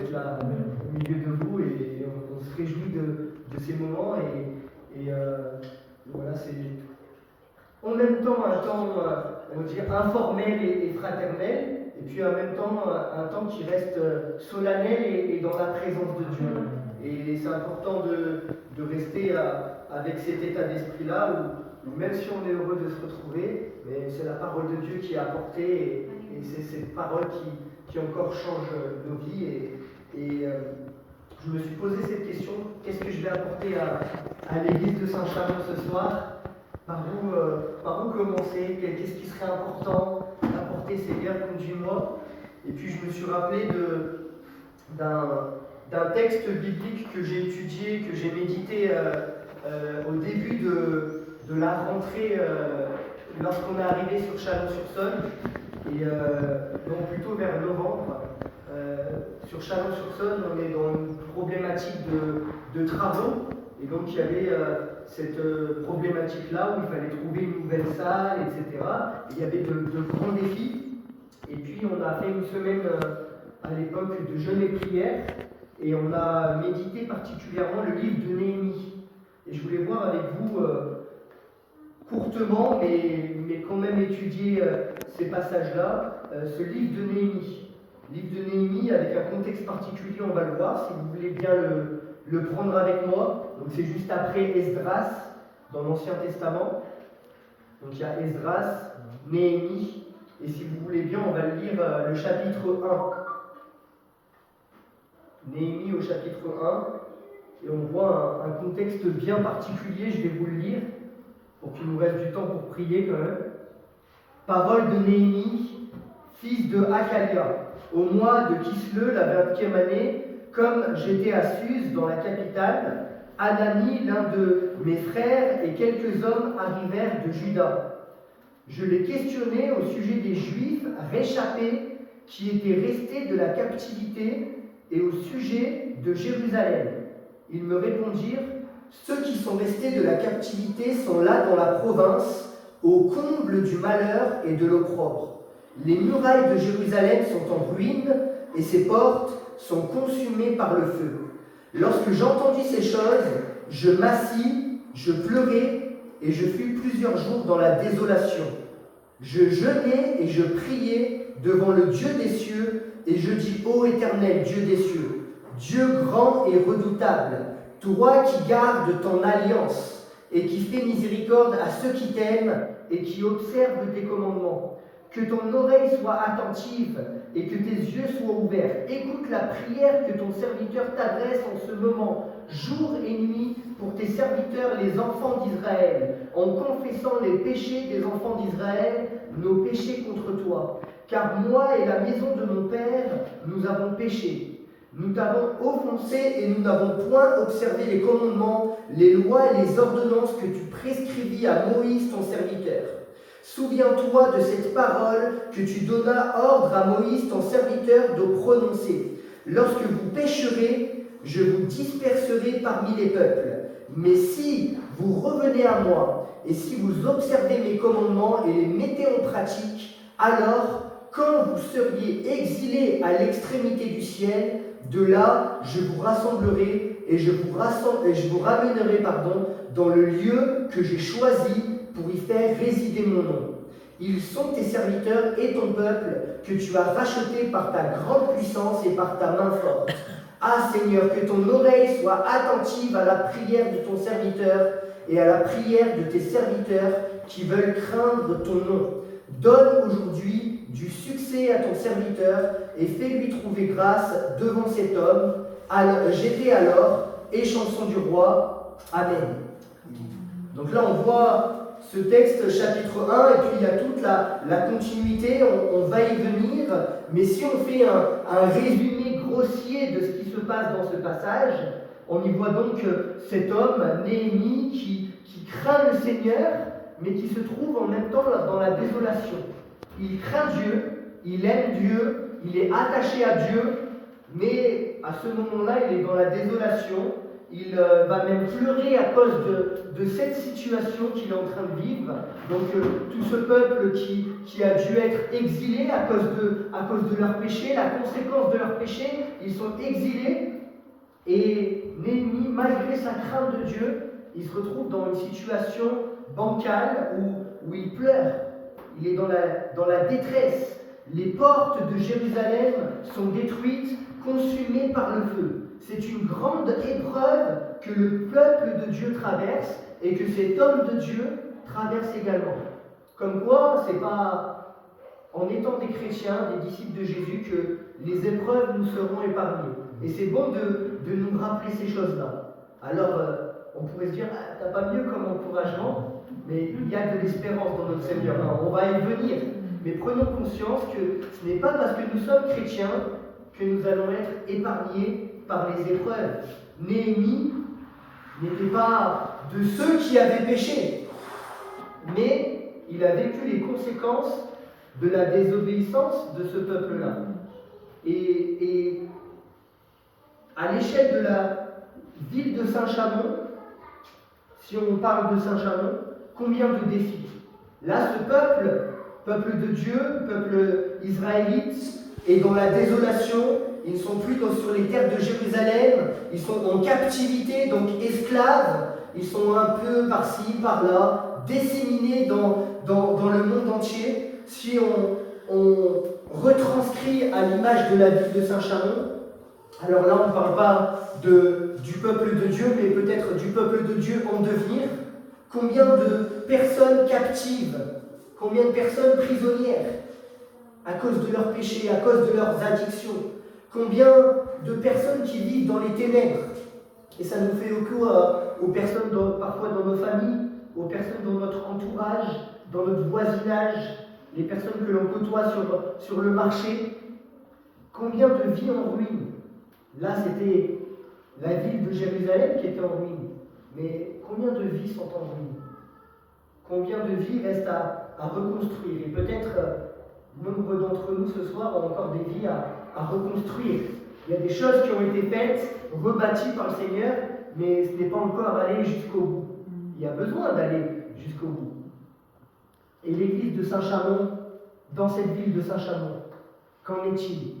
d'être là au milieu de vous et on se réjouit de ces moments voilà, c'est en même temps un temps, on va dire, informel et fraternel, et puis en même temps un temps qui reste solennel et dans la présence de Dieu. Et c'est important de rester avec cet état d'esprit-là où même si on est heureux de se retrouver, mais c'est la parole de Dieu qui est apportée et c'est cette parole qui encore change nos vies. Je me suis posé cette question, qu'est-ce que je vais apporter à l'église de Saint-Chamond ce soir? Par où commencer? Qu'est-ce qui serait important d'apporter? Seigneur, conduis-moi. Et puis je me suis rappelé d'un texte biblique que j'ai étudié, que j'ai médité au début de la rentrée lorsqu'on est arrivé sur Chalon-sur-Saône, et donc plutôt vers novembre. Sur Chalon-sur-Saône, on est dans une problématique de travaux, et donc il y avait cette problématique-là où il fallait trouver une nouvelle salle, etc. Et il y avait de grands défis. Et puis on a fait une semaine à l'époque de jeûne et prière, et on a médité particulièrement le livre de Néhémie. Et je voulais voir avec vous courtement, mais quand même étudier ces passages-là, ce livre de Néhémie. Livre de Néhémie avec un contexte particulier, on va le voir, si vous voulez bien le prendre avec moi. Donc c'est juste après Esdras, dans l'Ancien Testament. Donc il y a Esdras, Néhémie, et si vous voulez bien, on va lire le chapitre 1. Néhémie au chapitre 1, et on voit un contexte bien particulier, je vais vous le lire, pour qu'il nous reste du temps pour prier quand même. Parole de Néhémie, fils de Hakalia, au mois de Kisleu, la 20e année, comme j'étais à Suse, dans la capitale, Anani, l'un de mes frères, et quelques hommes arrivèrent de Juda. Je les questionnai au sujet des Juifs réchappés qui étaient restés de la captivité et au sujet de Jérusalem. Ils me répondirent, ceux qui sont restés de la captivité sont là dans la province, au comble du malheur et de l'opprobre. Les murailles de Jérusalem sont en ruine et ses portes sont consumées par le feu. Lorsque j'entendis ces choses, je m'assis, je pleurai et je fus plusieurs jours dans la désolation. Je jeûnais et je priais devant le Dieu des cieux et je dis, ô Éternel, Dieu des cieux, Dieu grand et redoutable, toi qui gardes ton alliance et qui fais miséricorde à ceux qui t'aiment et qui observent tes commandements. Que ton oreille soit attentive et que tes yeux soient ouverts. Écoute la prière que ton serviteur t'adresse en ce moment, jour et nuit, pour tes serviteurs, les enfants d'Israël, en confessant les péchés des enfants d'Israël, nos péchés contre toi. Car moi et la maison de mon Père, nous avons péché. Nous t'avons offensé et nous n'avons point observé les commandements, les lois et les ordonnances que tu prescrivis à Moïse ton serviteur. Souviens-toi de cette parole que tu donnas ordre à Moïse ton serviteur de prononcer. Lorsque vous pécherez, je vous disperserai parmi les peuples. Mais si vous revenez à moi, et si vous observez mes commandements et les mettez en pratique, alors, quand vous seriez exilés à l'extrémité du ciel, de là, je vous rassemblerai et je vous ramènerai dans le lieu que j'ai choisi pour y faire résider mon nom. Ils sont tes serviteurs et ton peuple que tu as racheté par ta grande puissance et par ta main forte. Ah Seigneur, que ton oreille soit attentive à la prière de ton serviteur et à la prière de tes serviteurs qui veulent craindre ton nom. Donne aujourd'hui du succès à ton serviteur et fais-lui trouver grâce devant cet homme. J'étais alors, et chanson du roi. Amen. Donc là, on voit ce texte, chapitre 1, et puis il y a toute la continuité, on va y venir, mais si on fait un résumé grossier de ce qui se passe dans ce passage, on y voit donc cet homme, Néhémie, qui craint le Seigneur, mais qui se trouve en même temps dans la désolation. Il craint Dieu, il aime Dieu, il est attaché à Dieu, mais à ce moment-là, il est dans la désolation, il va même pleurer à cause de cette situation qu'il est en train de vivre. Donc tout ce peuple qui a dû être exilé à cause de leur péché, la conséquence de leur péché, ils sont exilés. Et Néhémie, malgré sa crainte de Dieu, il se retrouve dans une situation bancale où il pleure. Il est dans la détresse. Les portes de Jérusalem sont détruites, consumées par le feu. C'est une grande épreuve que le peuple de Dieu traverse et que cet homme de Dieu traverse également. Comme quoi, c'est pas en étant des chrétiens, des disciples de Jésus, que les épreuves nous seront épargnées. Et c'est bon de nous rappeler ces choses-là. Alors, on pourrait se dire, t'as pas mieux comme encouragement, mais il y a de l'espérance dans notre Seigneur. Alors, on va y venir. Mais prenons conscience que ce n'est pas parce que nous sommes chrétiens que nous allons être épargnés par les épreuves. Néhémie n'était pas de ceux qui avaient péché, mais il a vécu les conséquences de la désobéissance de ce peuple-là. Et à l'échelle de la ville de Saint-Chamond, si on parle de Saint-Chamond, combien de défis? Là, ce peuple de Dieu, peuple israélite, est dans la désolation. Ils ne sont plus sur les terres de Jérusalem, ils sont en captivité, donc esclaves. Ils sont un peu par-ci, par-là, disséminés dans le monde entier. Si on retranscrit à l'image de la ville de Saint-Chamond, alors là on ne parle pas du peuple de Dieu, mais peut-être du peuple de Dieu en devenir. Combien de personnes captives, combien de personnes prisonnières à cause de leurs péchés, à cause de leurs addictions. Combien de personnes qui vivent dans les ténèbres. Et ça nous fait écho aux personnes parfois dans nos familles, aux personnes dans notre entourage, dans notre voisinage, les personnes que l'on côtoie sur le marché. Combien de vies en ruine? Là, c'était la ville de Jérusalem qui était en ruine. Mais combien de vies sont en ruine? Combien de vies restent à reconstruire? Et peut-être nombre d'entre nous ce soir ont encore des vies à reconstruire. Il y a des choses qui ont été faites, rebâties par le Seigneur, mais ce n'est pas encore allé jusqu'au bout. Il y a besoin d'aller jusqu'au bout. Et l'église de Saint-Chamond, dans cette ville de Saint-Chamond, qu'en est-il?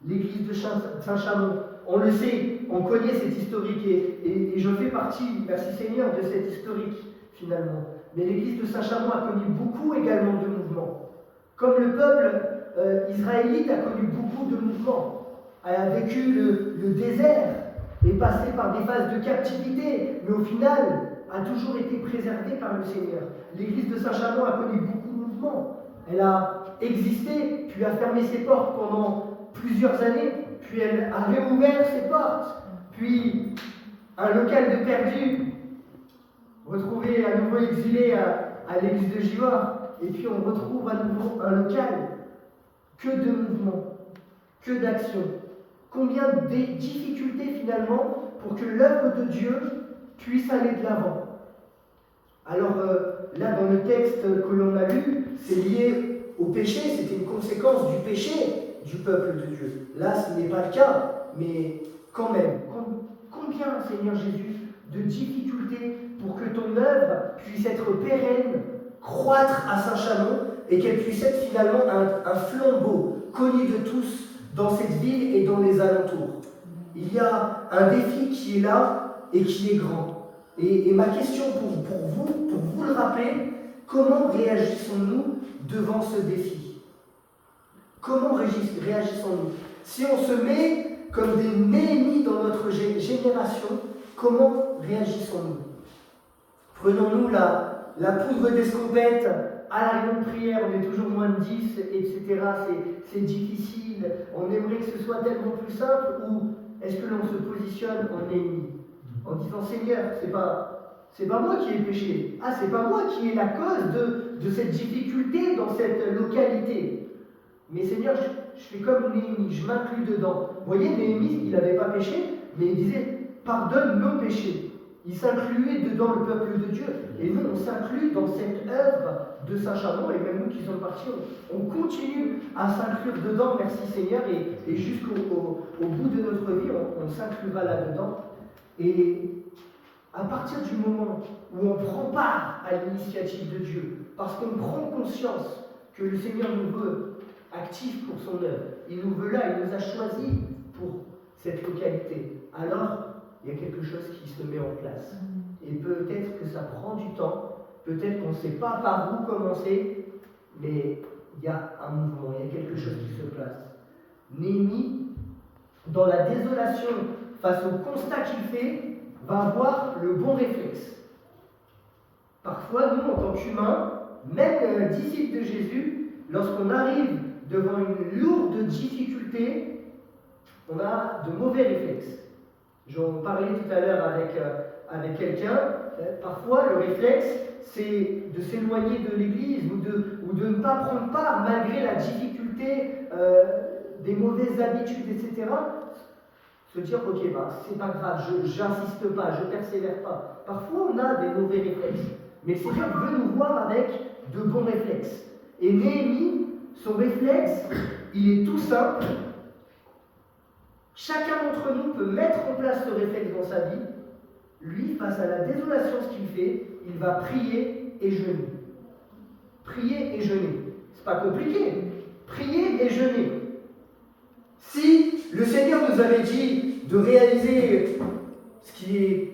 L'église de Saint-Chamond, on le sait, on connaît cette historique et je fais partie, merci Seigneur, de cette historique finalement. Mais l'église de Saint-Chamond a connu beaucoup également de mouvements. Comme le peuple israélite a connu beaucoup de mouvements, a vécu le désert, est passé par des phases de captivité, mais au final a toujours été préservée par le Seigneur. L'église de Saint-Chamond a connu beaucoup de mouvements. Elle a existé, puis a fermé ses portes pendant plusieurs années, puis elle a réouvert ses portes, puis un local de perdu, retrouvé à nouveau exilé à l'église de Givors, et puis on retrouve à nouveau un local. Que de mouvements, que d'actions. Combien de difficultés finalement pour que l'œuvre de Dieu puisse aller de l'avant. Alors là, dans le texte que l'on a lu, c'est lié au péché, c'était une conséquence du péché du peuple de Dieu. Là, ce n'est pas le cas, mais quand même, combien, Seigneur Jésus, de difficultés pour que ton œuvre puisse être pérenne, croître à Saint-Chamond, et qu'elle puisse être finalement un flambeau connu de tous dans cette ville et dans les alentours. Il y a un défi qui est là et qui est grand. Et ma question pour vous le rappeler, comment réagissons-nous devant ce défi? Comment réagissons-nous? Si on se met comme des Néhémies dans notre génération, comment réagissons-nous? Prenons-nous la poudre d'escompette à la réunion de prière, on est toujours moins de 10, etc. C'est difficile, on aimerait que ce soit tellement plus simple, ou est-ce que l'on se positionne en Néhémie en disant Seigneur, c'est pas moi qui ai péché, c'est pas moi qui ai la cause de cette difficulté dans cette localité. Mais Seigneur, je fais comme Néhémie, je m'inclus dedans. Vous voyez, Néhémie, il n'avait pas péché, mais il disait pardonne nos péchés. Il s'incluait dedans le peuple de Dieu. Et nous, on s'inclut dans cette œuvre de Saint-Chamond, et même nous qui sommes partis, on continue à s'inclure dedans, merci Seigneur, et jusqu'au bout de notre vie, on s'inclura là-dedans. Et à partir du moment où on prend part à l'initiative de Dieu, parce qu'on prend conscience que le Seigneur nous veut actifs pour son œuvre, il nous veut là, il nous a choisis pour cette localité, alors il y a quelque chose qui se met en place. Et peut-être que ça prend du temps, peut-être qu'on ne sait pas par où commencer, mais il y a un mouvement, il y a quelque chose qui se place. Néhémie, dans la désolation face au constat qu'il fait, va avoir le bon réflexe. Parfois, nous, en tant qu'humains, même disciples de Jésus, lorsqu'on arrive devant une lourde difficulté, on a de mauvais réflexes. J'en parlais tout à l'heure avec quelqu'un. Parfois, le réflexe, c'est de s'éloigner de l'Église ou de ne pas prendre part malgré la difficulté des mauvaises habitudes, etc. Se dire, ok, c'est pas grave, j'insiste pas, je persévère pas. Parfois, on a des mauvais réflexes. Mais le Seigneur veut nous voir avec de bons réflexes. Et Néhémie, son réflexe, il est tout simple. Chacun d'entre nous peut mettre en place ce réflexe dans sa vie. Lui, face à la désolation, ce qu'il fait, il va prier et jeûner. Prier et jeûner. C'est pas compliqué. Prier et jeûner. Si le Seigneur nous avait dit de réaliser ce qui est,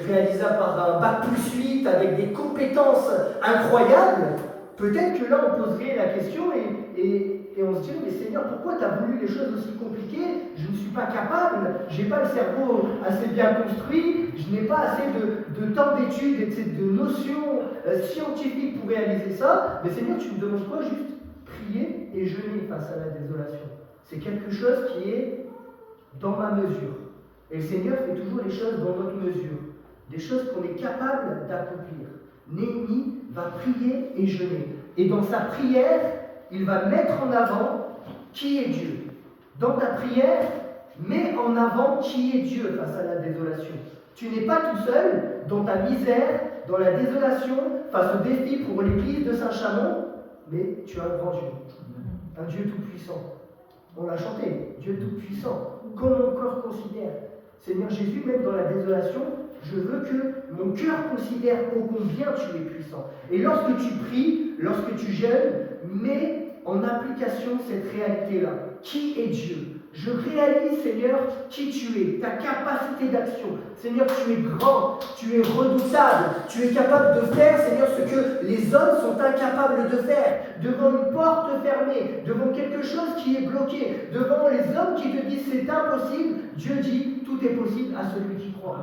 réalisable par un bac plus 8 avec des compétences incroyables, peut-être que là on poserait la question et on se dirait, mais Seigneur, pourquoi tu as voulu les choses aussi compliquées? Je ne suis pas capable, je n'ai pas le cerveau assez bien construit, je n'ai pas assez de temps d'études et de notions scientifiques pour réaliser ça. Mais Seigneur, tu me demandes quoi? Juste prier et jeûner face à la désolation. C'est quelque chose qui est dans ma mesure. Et le Seigneur fait toujours les choses dans notre mesure. Des choses qu'on est capable d'accomplir. Néhémie va prier et jeûner. Et dans sa prière, il va mettre en avant qui est Dieu. Dans ta prière, mets en avant qui est Dieu face à la désolation. Tu n'es pas tout seul dans ta misère, dans la désolation, face au défi pour l'église de Saint-Chamond, mais tu as un grand Dieu. Un Dieu tout-puissant. On l'a chanté, Dieu tout-puissant. Comme mon corps considère. Seigneur Jésus, même dans la désolation, je veux que mon cœur considère ô combien tu es puissant. Et lorsque tu pries, lorsque tu jeûnes, mets en application cette réalité-là. Qui est Dieu? Je réalise, Seigneur, qui tu es, ta capacité d'action. Seigneur, tu es grand, tu es redoutable, tu es capable de faire, Seigneur, ce que les hommes sont incapables de faire. Devant une porte fermée, devant quelque chose qui est bloqué, devant les hommes qui te disent c'est impossible, Dieu dit tout est possible à celui qui croit.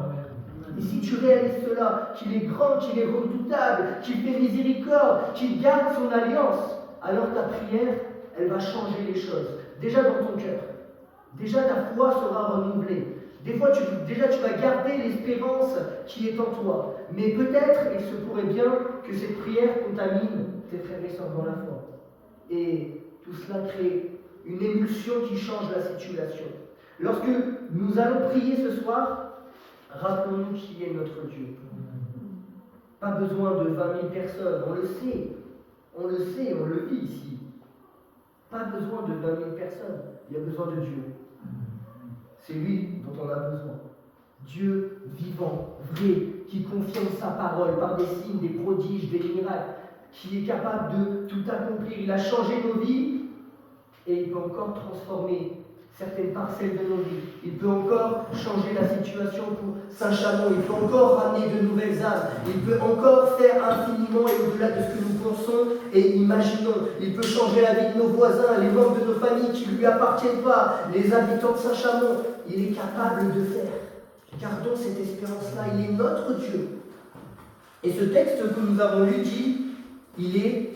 Et si tu réalises cela, qu'il est grand, qu'il est redoutable, qu'il fait miséricorde, qu'il garde son alliance, alors ta prière, elle va changer les choses. Déjà dans ton cœur. Déjà ta foi sera renouvelée. Des fois, tu vas garder l'espérance qui est en toi. Mais peut-être, il se pourrait bien que cette prière contamine tes frères et sœurs dans la foi. Et tout cela crée une émulsion qui change la situation. Lorsque nous allons prier ce soir, rappelons-nous qui est notre Dieu. Pas besoin de 20 000 personnes, on le sait, on le vit ici. Pas besoin de 20 000 personnes, il y a besoin de Dieu. C'est lui dont on a besoin. Dieu vivant, vrai, qui confirme sa parole par des signes, des prodiges, des miracles, qui est capable de tout accomplir. Il a changé nos vies et il peut encore transformer certaines parcelles de nos vies. Il peut encore changer la situation pour Saint-Chamond. Il peut encore ramener de nouvelles âmes. Il peut encore faire infiniment et au-delà de ce que nous pensons et imaginons. Il peut changer la vie de nos voisins, les membres de nos familles qui ne lui appartiennent pas, les habitants de Saint-Chamond. Il est capable de faire. Gardons cette espérance-là. Il est notre Dieu. Et ce texte que nous avons lu dit, il est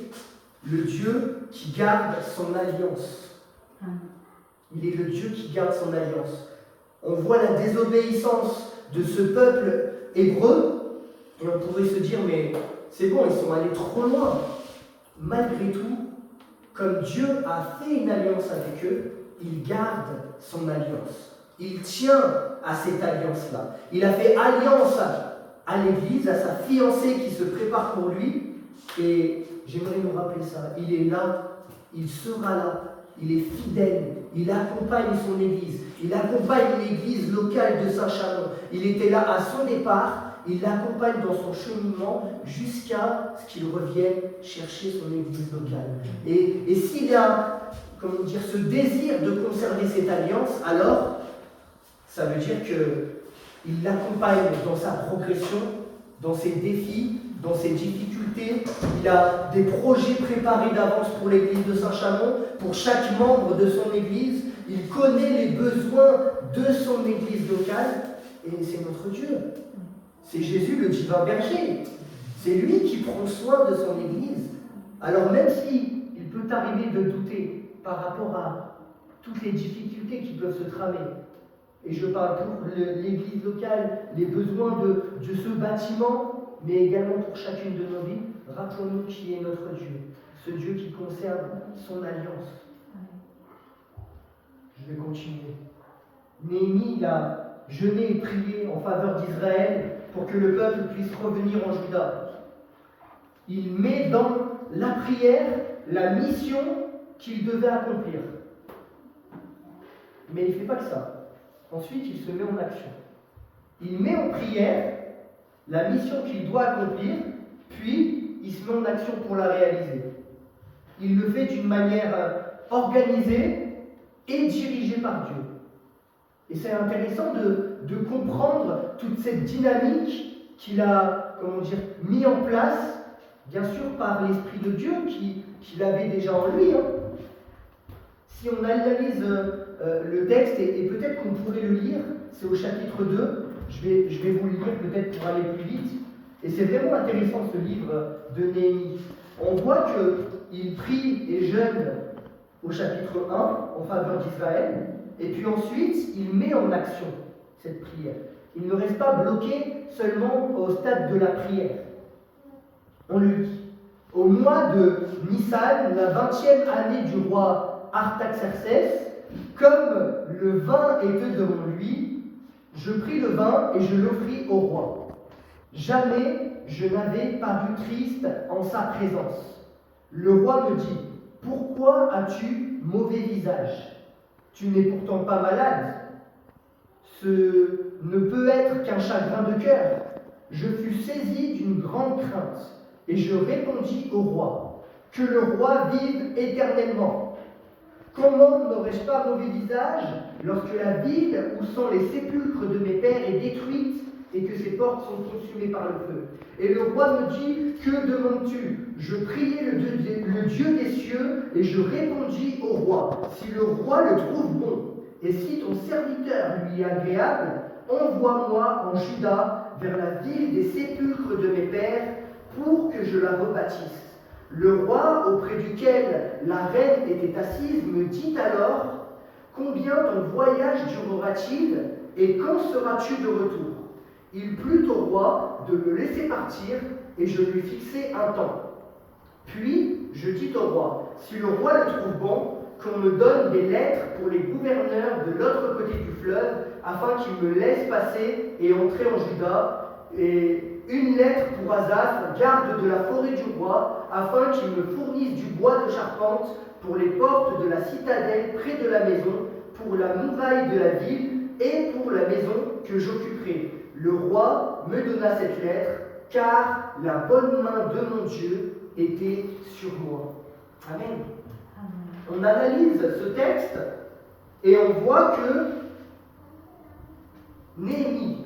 le Dieu qui garde son alliance. Il est le Dieu qui garde son alliance. On voit la désobéissance de ce peuple hébreu et on pourrait se dire, mais c'est bon, ils sont allés trop loin. Malgré tout, comme Dieu a fait une alliance avec eux, il garde son alliance. Il tient à cette alliance-là. Il a fait alliance à l'Église, à sa fiancée qui se prépare pour lui. Et j'aimerais nous rappeler ça. Il est là, il sera là, il est fidèle. il accompagne son église, il accompagne l'église locale de Saint-Chamond. Il était là à son départ, il l'accompagne dans son cheminement jusqu'à ce qu'il revienne chercher son église locale. Et s'il a, comment dire, ce désir de conserver cette alliance, alors ça veut dire qu'il l'accompagne dans sa progression, dans ses défis, dans ses difficultés. Il a des projets préparés d'avance pour l'église de Saint-Chamond, pour chaque membre de son église. Il connaît les besoins de son église locale. Et c'est notre Dieu. C'est Jésus le divin berger. C'est lui qui prend soin de son église. Alors même s'il peut arriver de douter par rapport à toutes les difficultés qui peuvent se tramer, et je parle pour l'église locale, les besoins de ce bâtiment, mais également pour chacune de nos vies, rappelons-nous qui est notre Dieu, ce Dieu qui conserve son alliance. Je vais continuer. Néhémie, il a jeûné et prié en faveur d'Israël pour que le peuple puisse revenir en Juda. Il met dans la prière la mission qu'il devait accomplir. Mais il ne fait pas que ça. Ensuite, il se met en action. Il met en prière la mission qu'il doit accomplir, puis il se met en action pour la réaliser. Il le fait d'une manière organisée et dirigée par Dieu. Et c'est intéressant de comprendre toute cette dynamique qu'il a, mis en place, bien sûr par l'Esprit de Dieu qu'il avait déjà en lui. Si on analyse le texte, et peut-être qu'on pourrait le lire, c'est au chapitre 2, je vais vous le lire peut-être pour aller plus vite, et c'est vraiment intéressant ce livre de Néhémie. On voit qu'il prie et jeûne au chapitre 1 en faveur d'Israël, et puis ensuite il met en action cette prière. Il ne reste pas bloqué seulement au stade de la prière. On le lit. Au mois de Nissan, la 20e année du roi Artaxerxès, comme le vin était devant lui, je pris le vin et je l'offris au roi. Jamais je n'avais paru triste en sa présence. Le roi me dit, « Pourquoi as-tu mauvais visage? Tu n'es pourtant pas malade. Ce ne peut être qu'un chagrin de cœur. » Je fus saisi d'une grande crainte et je répondis au roi, « Que le roi vive éternellement. Comment n'aurais-je pas mauvais visage lorsque la ville où sont les sépulcres de mes pères est détruite et que ses portes sont consumées par le feu? » Et le roi me dit, « Que demandes-tu? » Je priai le Dieu des cieux et je répondis au roi, « Si le roi le trouve bon, et si ton serviteur lui est agréable, envoie-moi en Juda vers la ville des sépulcres de mes pères pour que je la rebâtisse. » Le roi, auprès duquel la reine était assise, me dit alors, « Combien ton voyage durera-t-il et quand seras-tu de retour ?» Il plut au roi de me laisser partir et je lui fixai un temps. Puis je dis au roi, « Si le roi le trouve bon, qu'on me donne des lettres pour les gouverneurs de l'autre côté du fleuve, afin qu'ils me laissent passer et entrer en Juda, et une lettre pour Asaph, garde de la forêt du roi, afin qu'il me fournisse du bois de charpente pour les portes de la citadelle près de la maison, pour la muraille de la ville et pour la maison que j'occuperai. » Le roi me donna cette lettre, car la bonne main de mon Dieu était sur moi. Amen. On analyse ce texte et on voit que Néhémie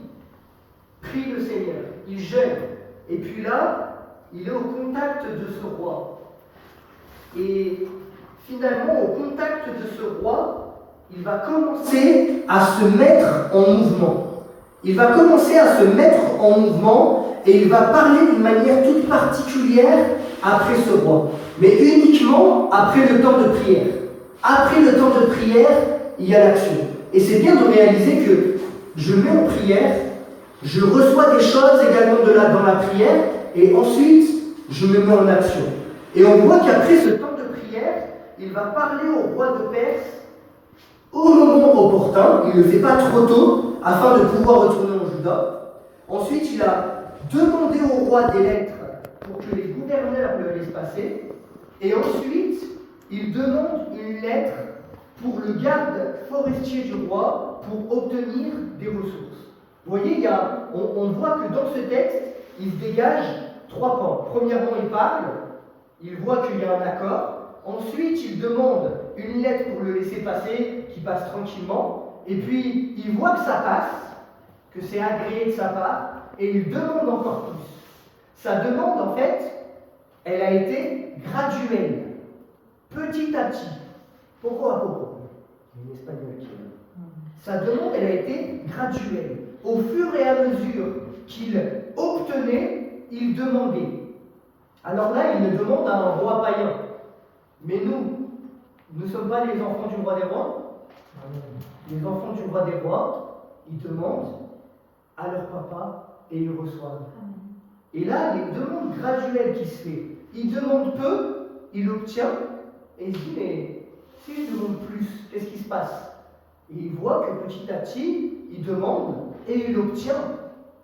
prie le Seigneur, il jeûne, et puis là, il est au contact de ce roi. Et finalement, au contact de ce roi, il va commencer à se mettre en mouvement. Il va commencer à se mettre en mouvement et il va parler d'une manière toute particulière après ce roi, mais uniquement après le temps de prière. Après le temps de prière, il y a l'action. Et c'est bien de réaliser que je mets en prière, je reçois des choses également dans la prière, et ensuite, je me mets en action. Et on voit qu'après ce temps de prière, il va parler au roi de Perse au moment opportun, il ne le fait pas trop tôt, afin de pouvoir retourner en Juda. Ensuite, il a demandé au roi des lettres pour que les gouverneurs le laissent passer. Et ensuite, il demande une lettre pour le garde forestier du roi pour obtenir des ressources. Vous voyez, on voit que dans ce texte, il se dégage 3 pans. Premièrement, il parle, il voit qu'il y a un accord. Ensuite, il demande une lettre pour le laisser passer, qui passe tranquillement. Et puis, il voit que ça passe, que c'est agréé de sa part, et il demande encore plus. Sa demande, en fait, elle a été graduelle, petit à petit. Pourquoi? Il y a une espagnole qui est là. Sa demande, elle a été graduelle. Au fur et à mesure qu'il obtenait, il demandait. Alors là, il le demande à un roi païen. Mais nous ne sommes pas les enfants du roi des rois. Les enfants du roi des rois, ils demandent à leur papa et ils reçoivent. Et là, il y a une demande graduelle qui se fait. Il demande peu, il obtient, et il se dit, mais si je demande plus, qu'est-ce qui se passe? Et il voit que petit à petit, il demande et il obtient.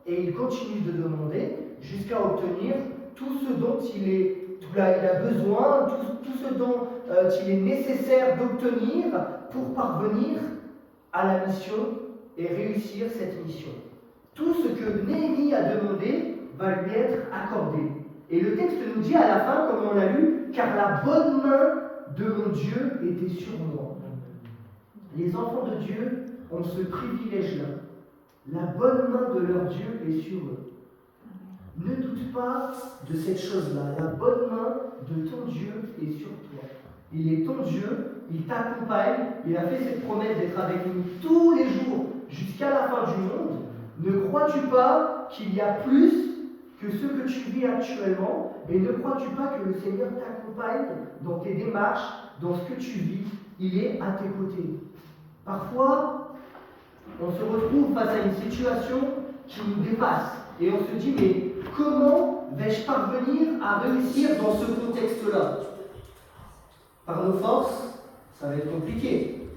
Et il continue de demander jusqu'à obtenir tout ce dont il a besoin, tout ce dont il est nécessaire d'obtenir pour parvenir à la mission et réussir cette mission. Tout ce que Néhémie a demandé va lui être accordé. Et le texte nous dit à la fin, comme on l'a lu, car la bonne main de mon Dieu était sur moi. Les enfants de Dieu ont ce privilège-là. La bonne main de leur Dieu est sur eux. Ne doute pas de cette chose-là. La bonne main de ton Dieu est sur toi. Il est ton Dieu, il t'accompagne, il a fait cette promesse d'être avec nous tous les jours jusqu'à la fin du monde. Ne crois-tu pas qu'il y a plus que ce que tu vis actuellement? Et ne crois-tu pas que le Seigneur t'accompagne dans tes démarches, dans ce que tu vis? Il est à tes côtés. Parfois, on se retrouve face à une situation qui nous dépasse. Et on se dit, mais comment vais-je parvenir à réussir dans ce contexte-là? Par nos forces, ça va être compliqué.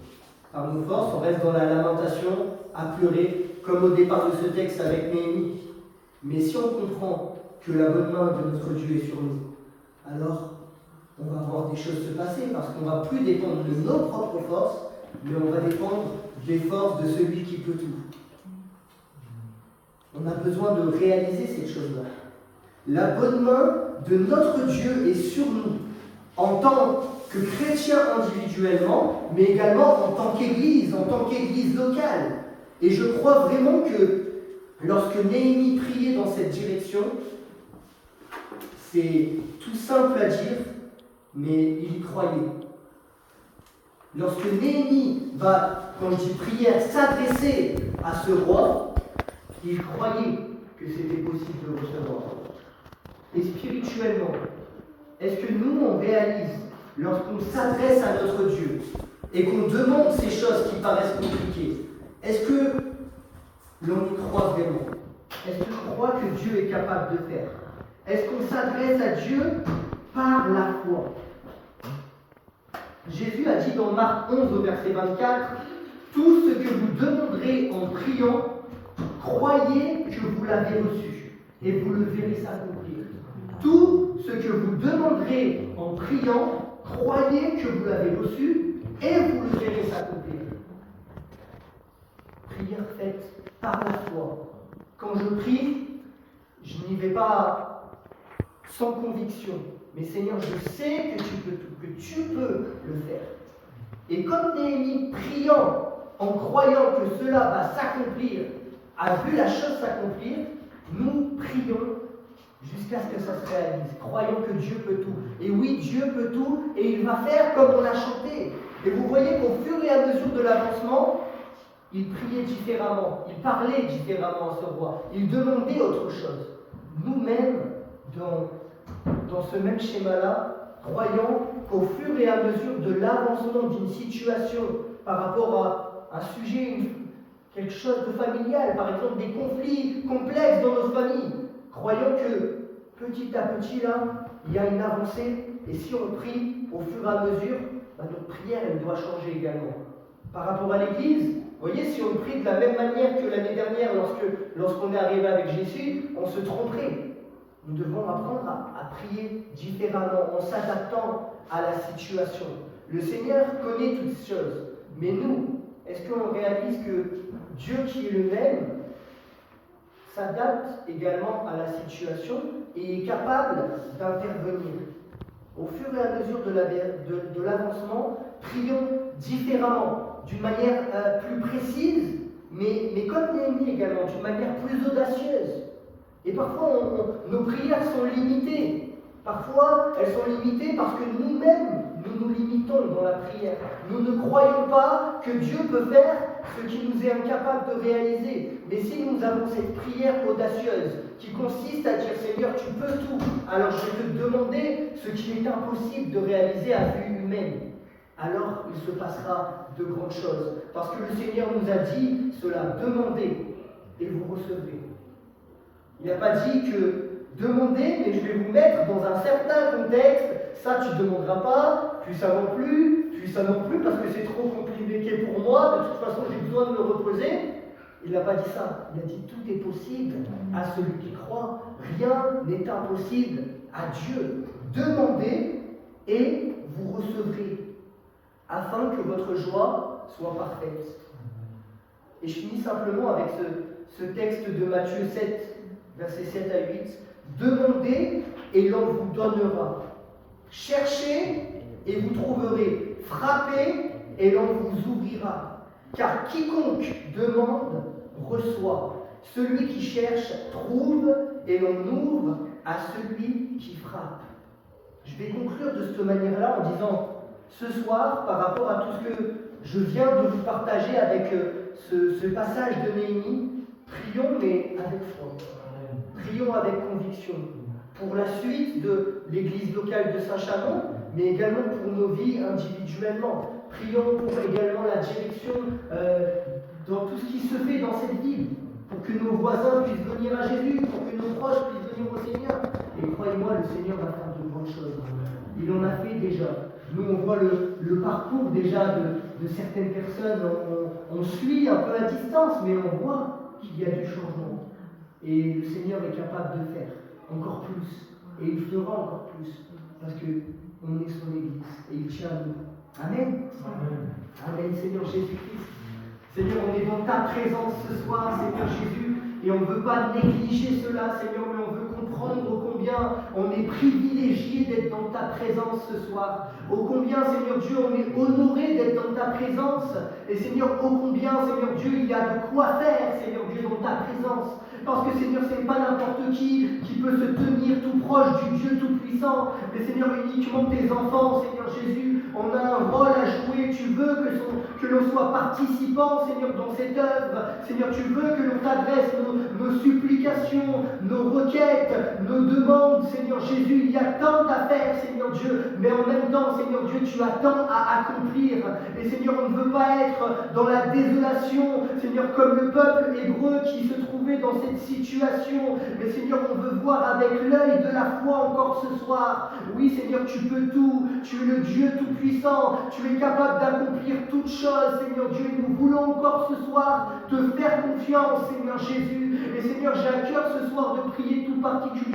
Par nos forces, on reste dans la lamentation, à pleurer, comme au départ de ce texte avec Néhémie. Mais si on comprend que la bonne main de notre Dieu est sur nous, alors on va voir des choses se passer, parce qu'on ne va plus dépendre de nos propres forces, mais on va dépendre des forces de celui qui peut tout. On a besoin de réaliser cette chose-là. La bonne main de notre Dieu est sur nous, en tant que chrétiens individuellement, mais également en tant qu'Église locale. Et je crois vraiment que lorsque Néhémie priait dans cette direction, c'est tout simple à dire, mais il y croyait. Lorsque Néhémie va, quand je dis prière, s'adresser à ce roi, il croyait que c'était possible de recevoir. Et spirituellement, est-ce que nous, on réalise, lorsqu'on s'adresse à notre Dieu et qu'on demande ces choses qui paraissent compliquées, est-ce que l'on y croit vraiment? Est-ce qu'on croit que Dieu est capable de faire? Est-ce qu'on s'adresse à Dieu par la foi? Jésus a dit dans Marc 11 au verset 24, « Tout ce que vous demanderez en priant, croyez que vous l'avez reçu, et vous le verrez s'accomplir. » Tout ce que vous demanderez en priant, croyez que vous l'avez reçu, et vous le verrez s'accomplir. Prière faite par la foi. Quand je prie, je n'y vais pas sans conviction. Mais Seigneur, je sais que tu peux tout, que tu peux le faire. Et comme Néhémie, priant, en croyant que cela va s'accomplir, a vu la chose s'accomplir, nous prions jusqu'à ce que ça se réalise, croyant que Dieu peut tout. Et oui, Dieu peut tout, et il va faire comme on a chanté. Et vous voyez qu'au fur et à mesure de l'avancement, il priait différemment, il parlait différemment à ce roi, il demandait autre chose. Nous-mêmes, dans ce même schéma-là, croyant qu'au fur et à mesure de l'avancement d'une situation par rapport à un sujet, quelque chose de familial, par exemple des conflits complexes dans nos familles, croyant que petit à petit, là, il y a une avancée, et si on prie au fur et à mesure, notre prière, elle doit changer également. Par rapport à l'Église, vous voyez, si on prie de la même manière que l'année dernière, lorsqu'on est arrivé avec Jésus, on se tromperait. Nous devons apprendre à prier différemment, en s'adaptant à la situation. Le Seigneur connaît toutes ces choses. Mais nous, est-ce qu'on réalise que Dieu qui est le même s'adapte également à la situation et est capable d'intervenir? Au fur et à mesure de l'avancement, prions différemment, d'une manière plus précise, mais comme Néhémie également, d'une manière plus audacieuse. Et parfois, nos prières sont limitées. Parfois, elles sont limitées parce que nous-mêmes, nous nous limitons dans la prière. Nous ne croyons pas que Dieu peut faire ce qu'il nous est incapable de réaliser. Mais si nous avons cette prière audacieuse qui consiste à dire « Seigneur, tu peux tout, alors je vais te demander ce qui est impossible de réaliser à vue humaine », alors il se passera de grandes choses. Parce que le Seigneur nous a dit cela, demandez et vous recevrez. Il n'a pas dit que demandez, mais je vais vous mettre dans un certain contexte, ça tu ne demanderas pas, puis ça non plus, parce que c'est trop compliqué pour moi, de toute façon j'ai besoin de me reposer. Il n'a pas dit ça, il a dit tout est possible à celui qui croit, rien n'est impossible à Dieu. Demandez et vous recevrez, afin que votre joie soit parfaite. Et je finis simplement avec ce texte de Matthieu 7, versets 7 à 8. Demandez et l'on vous donnera. Cherchez et vous trouverez. Frappez et l'on vous ouvrira. Car quiconque demande reçoit. Celui qui cherche trouve et l'on ouvre à celui qui frappe. Je vais conclure de cette manière-là en disant ce soir, par rapport à tout ce que je viens de vous partager avec ce passage de Néhémie, prions mais avec foi. Prions avec conviction pour la suite de l'église locale de Saint-Chamond, mais également pour nos vies individuellement. Prions pour également la direction dans tout ce qui se fait dans cette ville, pour que nos voisins puissent venir à Jésus, pour que nos proches puissent venir au Seigneur. Et croyez-moi, le Seigneur va faire de grandes choses. Il en a fait déjà. Nous, on voit le parcours déjà de certaines personnes. On suit un peu à distance, mais on voit qu'il y a du changement. Et le Seigneur est capable de faire encore plus. Et il fera encore plus. Parce qu'on est son Église. Et il tient à nous. Amen. Amen, Seigneur Jésus-Christ. Seigneur, on est dans ta présence ce soir, Seigneur Jésus. Et on ne veut pas négliger cela, Seigneur, mais on veut comprendre ô combien on est privilégié d'être dans ta présence ce soir. Ô combien, Seigneur Dieu, on est honoré d'être dans ta présence. Et Seigneur, ô combien, Seigneur Dieu, il y a de quoi faire, Seigneur Dieu, dans ta présence. Parce que, Seigneur, ce n'est pas n'importe qui peut se tenir tout proche du Dieu Tout-Puissant. Mais, Seigneur, uniquement tes enfants, Seigneur Jésus, on a un rôle à jouer. Tu veux que l'on soit participant, Seigneur, dans cette œuvre. Seigneur, tu veux que l'on t'adresse nos supplications, nos requêtes, nos demandes, Seigneur Jésus. Il y a tant à faire, Seigneur Dieu. Mais en même temps, Seigneur Dieu, tu as tant à accomplir. Et, Seigneur, on ne veut pas être dans la désolation, Seigneur, comme le peuple hébreu qui se trouvait dans cette situation. Mais Seigneur, on veut voir avec l'œil de la foi encore ce soir. Oui, Seigneur, tu peux tout. Tu es le Dieu Tout-Puissant. Tu es capable d'accomplir toutes choses, Seigneur Dieu. Et nous voulons encore ce soir te faire confiance, Seigneur Jésus. Et Seigneur, j'ai à cœur ce soir de prier tout particulièrement